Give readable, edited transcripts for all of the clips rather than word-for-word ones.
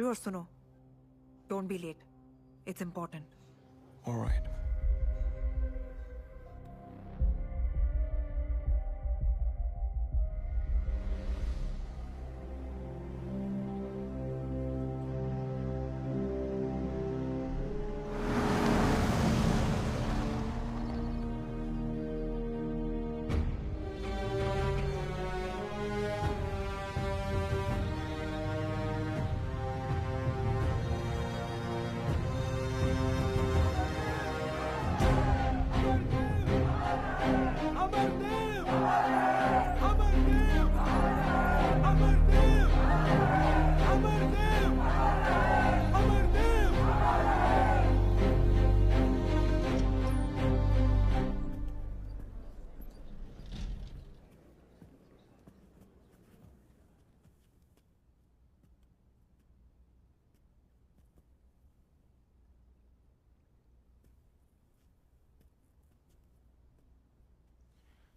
और सुनो, don't be late, it's important. Alright.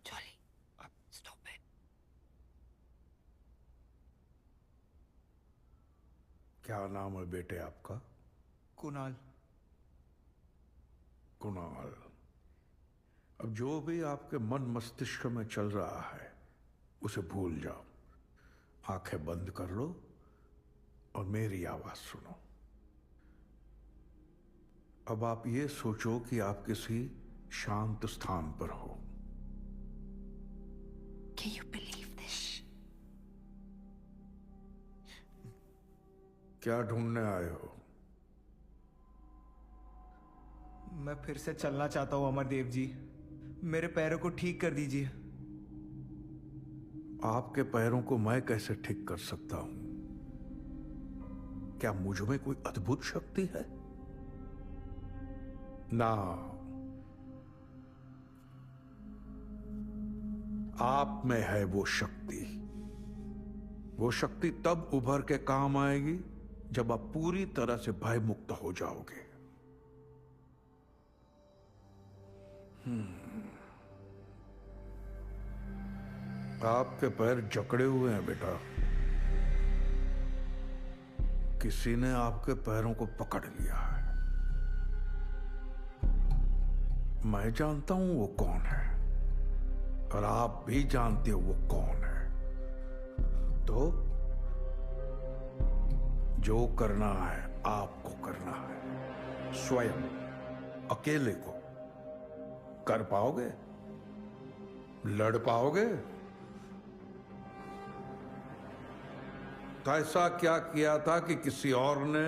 Jolly, stop it. क्या नाम है बेटे आपका? कुणाल। कुणाल। अब जो भी आपके मन मस्तिष्क में चल रहा है उसे भूल जाओ। आंखें बंद कर लो और मेरी आवाज सुनो। अब आप ये सोचो कि आप किसी शांत स्थान पर हो। Can you believe this? क्या ढूंढने आए हो? मैं फिर से चलना चाहता हूं अमरदेव जी, मेरे पैरों को ठीक कर दीजिए। आपके पैरों को मैं कैसे ठीक कर सकता हूं? क्या मुझ में कोई अद्भुत शक्ति है? ना, आप में है वो शक्ति। वो शक्ति तब उभर के काम आएगी जब आप पूरी तरह से भयमुक्त हो जाओगे। आपके पैर जकड़े हुए हैं बेटा। किसी ने आपके पैरों को पकड़ लिया है। मैं जानता हूं वो कौन है और आप भी जानते हो वो कौन है। तो जो करना है आपको करना है, स्वयं अकेले को। कर पाओगे? लड़ पाओगे? तो ऐसा क्या किया था कि किसी और ने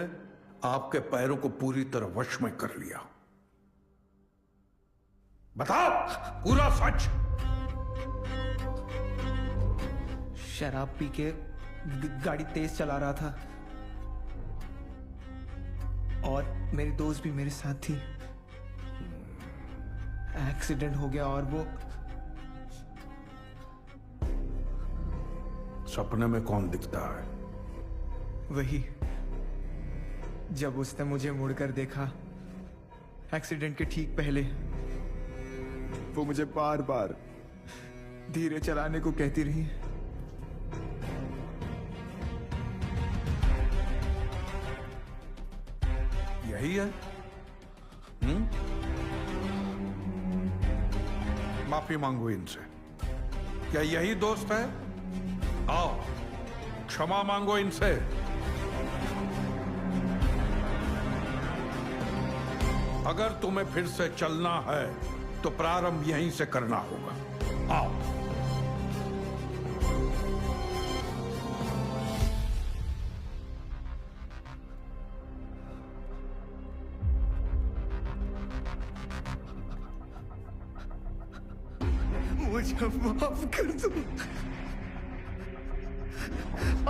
आपके पैरों को पूरी तरह वश में कर लिया? बताओ पूरा सच। शराब पी के गाड़ी तेज चला रहा था और मेरी दोस्त भी मेरे साथ थी। एक्सीडेंट हो गया और वो सपने में कौन दिखता है? वही, जब उसने मुझे मुड़कर देखा एक्सीडेंट के ठीक पहले, वो मुझे बार बार धीरे चलाने को कहती रही। यही है? माफी मांगो इनसे। क्या यही दोस्त है? आओ क्षमा मांगो इनसे। अगर तुम्हें फिर से चलना है तो प्रारंभ यहीं से करना होगा। आओ। मुझे माफ कर दो।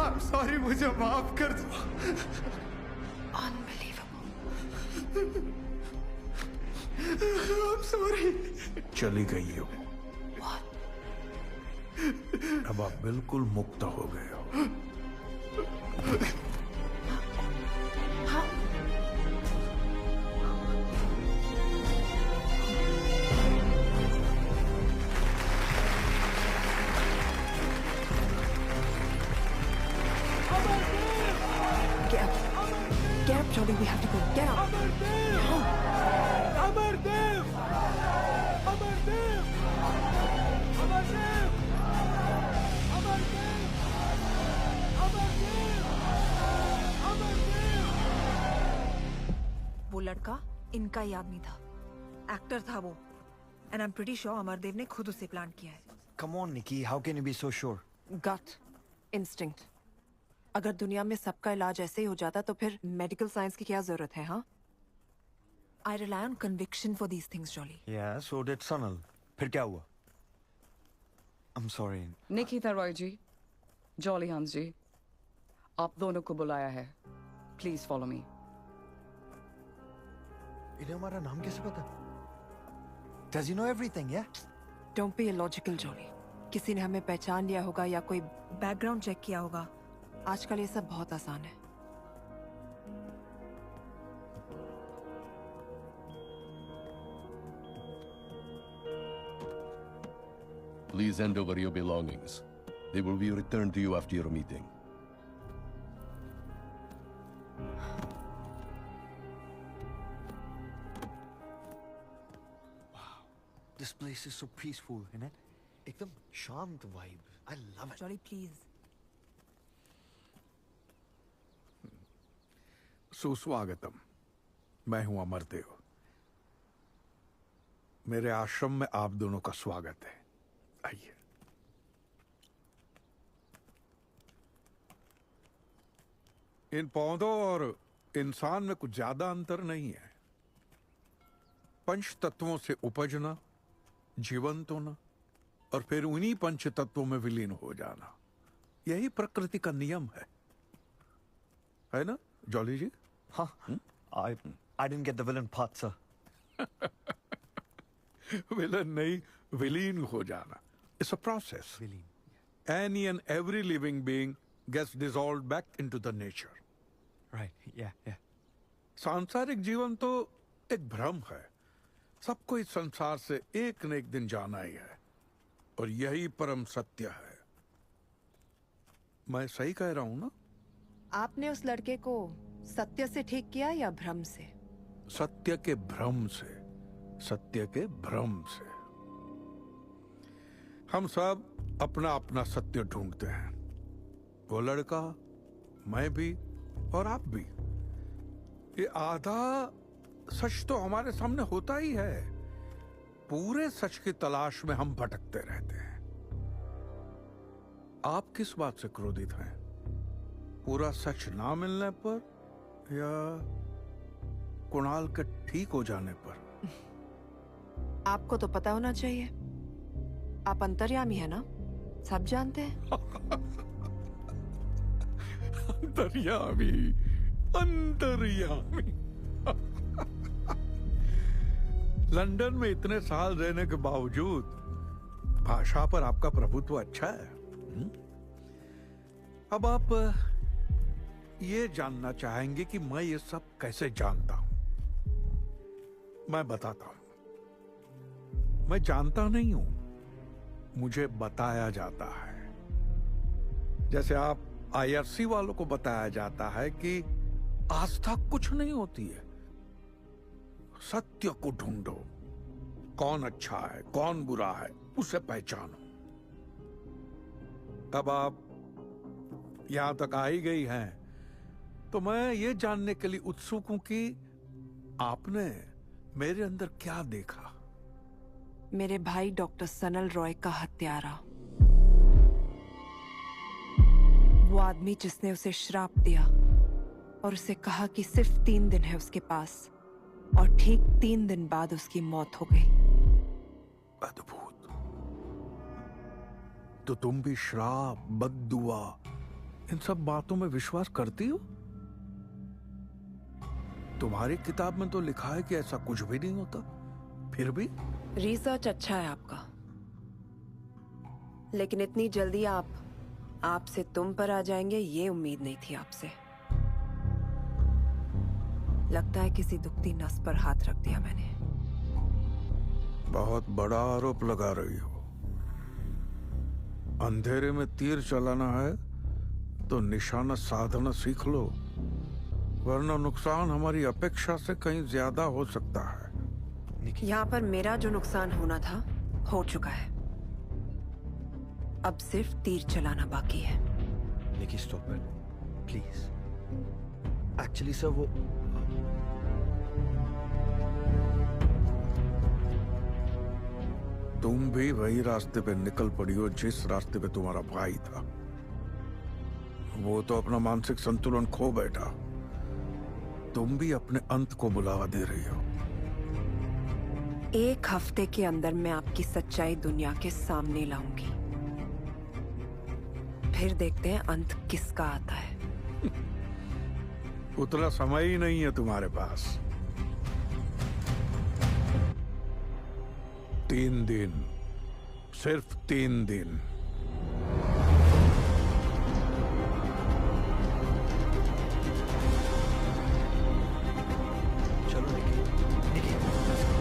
I'm sorry, मुझे माफ कर दो। Unbelievable. I'm sorry। चली गई हो। What? अब आप बिल्कुल मुक्त हो गए हो। Get up. Get up, Jolly. We have to go. Get up. Amardev! Amardev! Amardev! Amardev! Amardev! Amardev! वो लड़का इनका ही आदमी था, एक्टर था वो, and I am pretty sure Amardev ने खुद उसे प्लान किया है। Come on, Nikki. How can you be so sure? Gut instinct. अगर दुनिया में सबका इलाज ऐसे ही हो जाता तो फिर मेडिकल साइंस की क्या जरूरत है? हाँ, I rely on conviction for these things, Jolly. Yeah, so did Sanal. फिर क्या हुआ? I'm sorry. निकिता रॉय जी, जॉली हंस जी, आप दोनों को बुलाया है। Please follow me. इन्हें हमारा नाम कैसे पता? Does he know everything? Yeah. Don't be illogical, jolly. किसी ने हमें पहचान लिया होगा या कोई बैकग्राउंड चेक किया होगा। आजकल ये सब बहुत आसान है। Please hand over your belongings. They will be returned to you after your meeting. This place is so peaceful, isn't it? एकदम शांत vibe. I love it. Jolly please. सुस्वागतम। मैं हूं अमरदेव। मेरे आश्रम में आप दोनों का स्वागत है। आइए। इन पौधों और इंसान में कुछ ज्यादा अंतर नहीं है। पंच तत्वों से उपजना, जीवंत होना और फिर उन्हीं पंच तत्वों में विलीन हो जाना, यही प्रकृति का नियम है ना Jolly ji? Huh? I didn't get the villain part, sir. Villain नहीं, विलीन हो जाना। It's a process. Villain. Any and every living being gets dissolved back into the nature. Right. Yeah. Yeah. सांसारिक जीवन तो एक भ्रम है। सबको इस संसार से एक न एक दिन जाना ही है और यही परम सत्य है। मैं सही कह रहा हूं ना? आपने उस लड़के को सत्य से ठीक किया या भ्रम से? सत्य के भ्रम से, सत्य के भ्रम से। हम सब अपना अपना सत्य ढूंढते हैं। वो लड़का, मैं भी और आप भी। ये आधा सच तो हमारे सामने होता ही है। पूरे सच की तलाश में हम भटकते रहते हैं। आप किस बात से क्रोधित हैं? पूरा सच ना मिलने पर या कुणाल के ठीक हो जाने पर? आपको तो पता होना चाहिए। आप अंतर्यामी है ना, सब जानते हैं। अंतर्यामी, अंतर्यामी। लंदन में इतने साल रहने के बावजूद भाषा पर आपका प्रभुत्व अच्छा है। अब आप ये जानना चाहेंगे कि मैं ये सब कैसे जानता हूं। मैं बताता हूं। मैं जानता नहीं हूं, मुझे बताया जाता है। जैसे आप आईआरसी वालों को बताया जाता है कि आस्था कुछ नहीं होती है, सत्य को ढूंढो। कौन अच्छा है, कौन बुरा है, उसे पहचानो। अब आप यहां तक आ ही गई हैं, तो मैं ये जानने के लिए उत्सुक हूं कि आपने मेरे अंदर क्या देखा। मेरे भाई डॉक्टर सनल रॉय का हत्यारा, वो आदमी जिसने उसे श्राप दिया और उसे कहा कि सिर्फ 3 दिन है उसके पास, और ठीक 3 दिन बाद उसकी मौत हो गई। अद्भुत। तो तुम भी श्राप, बद्दुआ, इन सब बातों में विश्वास करती हो? तुम्हारी किताब में तो लिखा है कि ऐसा कुछ भी नहीं होता, फिर भी? रिसर्च अच्छा है आपका, लेकिन इतनी जल्दी आप से तुम पर आ जाएंगे ये उम्मीद नहीं थी आपसे। लगता है किसी दुखती नस पर हाथ रख दिया मैंने। बहुत बड़ा आरोप लगा रही हो। अंधेरे में तीर चलाना है तो निशाना साधना सीख लो। वरना नुकसान हमारी अपेक्षा से कहीं ज्यादा हो सकता है। यहाँ पर मेरा जो नुकसान होना था हो चुका है। अब सिर्फ तीर चलाना बाकी है। Nikki stop it please. Actually sir वो तुम भी वही रास्ते पे निकल पड़ी हो जिस रास्ते पे तुम्हारा भाई था। वो तो अपना मानसिक संतुलन खो बैठा, तुम भी अपने अंत को बुलावा दे रही हो। एक हफ्ते के अंदर मैं आपकी सच्चाई दुनिया के सामने लाऊंगी, फिर देखते हैं अंत किसका आता है। उतना समय ही नहीं है तुम्हारे पास। 3 दिन, सिर्फ 3 दिन। चलो निकी, निकी let's go.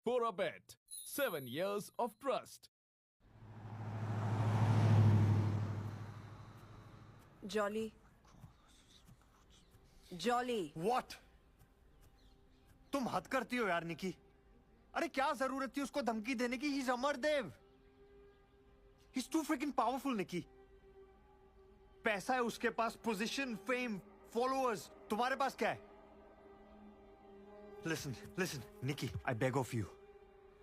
For a bet, 7 years of trust. Jolly, jolly, What? तुम हद करती हो यार निकी। अरे क्या जरूरत थी उसको धमकी देने की? He's Amardev. He's too freaking powerful निकी। पैसा है उसके पास, पोजीशन, फेम, फॉलोअर्स। तुम्हारे पास क्या है? Listen, listen, Nikki, I beg of you.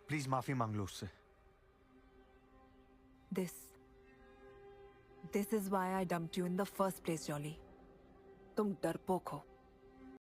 Please माफी मांग लो उससे। This is why I dumped you in the first place, jolly. तुम डरपोक हो।